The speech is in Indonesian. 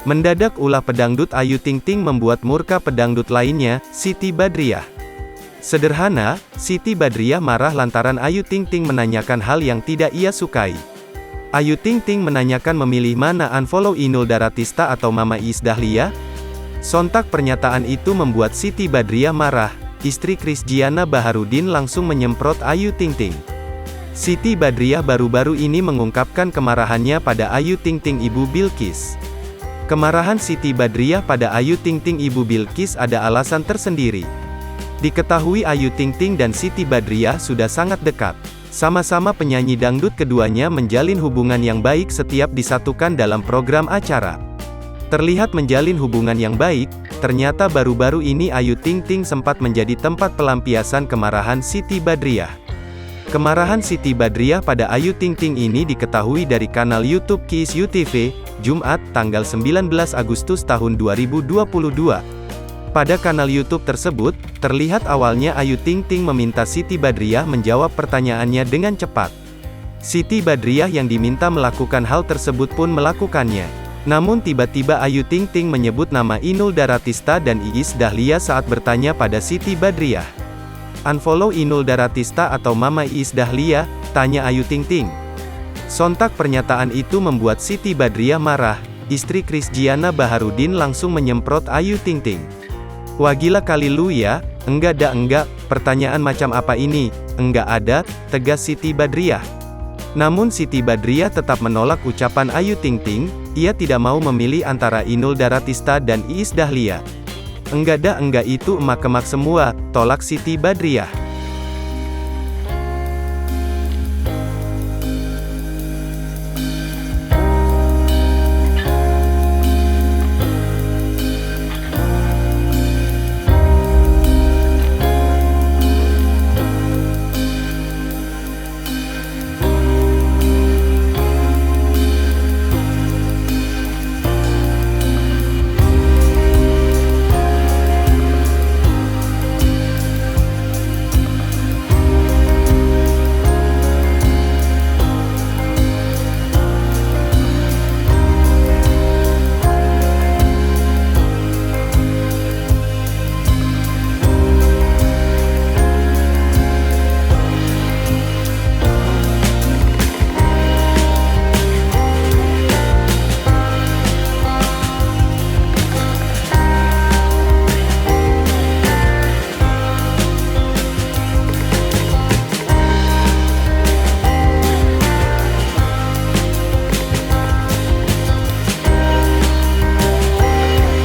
Mendadak ulah pedangdut Ayu Ting Ting membuat murka pedangdut lainnya, Siti Badriah. Sederhana, Siti Badriah marah lantaran Ayu Ting Ting menanyakan hal yang tidak ia sukai. Ayu Ting Ting menanyakan memilih mana unfollow Inul Daratista atau Mama Iis Dahlia. Sontak pernyataan itu membuat Siti Badriah marah. Istri Krisgiana Baharudin langsung menyemprot Ayu Ting Ting. Siti Badriah baru-baru ini mengungkapkan kemarahannya pada Ayu Ting Ting Ibu Bilqis. Kemarahan Siti Badriah pada Ayu Ting Ting Ibu Bilqis ada alasan tersendiri. Diketahui Ayu Ting Ting dan Siti Badriah sudah sangat dekat. Sama-sama penyanyi dangdut, keduanya menjalin hubungan yang baik setiap disatukan dalam program acara. Terlihat menjalin hubungan yang baik, ternyata baru-baru ini Ayu Ting Ting sempat menjadi tempat pelampiasan kemarahan Siti Badriah. Kemarahan Siti Badriah pada Ayu Ting Ting ini diketahui dari kanal YouTube Kiss You TV, Jumat, tanggal 19 Agustus tahun 2022. Pada kanal YouTube tersebut, terlihat awalnya Ayu Ting Ting meminta Siti Badriah menjawab pertanyaannya dengan cepat. Siti Badriah yang diminta melakukan hal tersebut pun melakukannya. Namun tiba-tiba Ayu Ting Ting menyebut nama Inul Daratista dan Iis Dahlia saat bertanya pada Siti Badriah. "Unfollow Inul Daratista atau Mama Iis Dahlia?" tanya Ayu Ting Ting. Sontak pernyataan itu membuat Siti Badriah marah. Istri Krisgiana Baharudin langsung menyemprot Ayu Ting Ting. "Wah, gila kali lu ya, enggak pertanyaan macam apa ini?" "Enggak ada," tegas Siti Badriah. Namun Siti Badriah tetap menolak ucapan Ayu Ting Ting. Ia tidak mau memilih antara Inul Daratista dan Iis Dahlia. Enggak itu emak-emak semua, tolak Siti Badriah.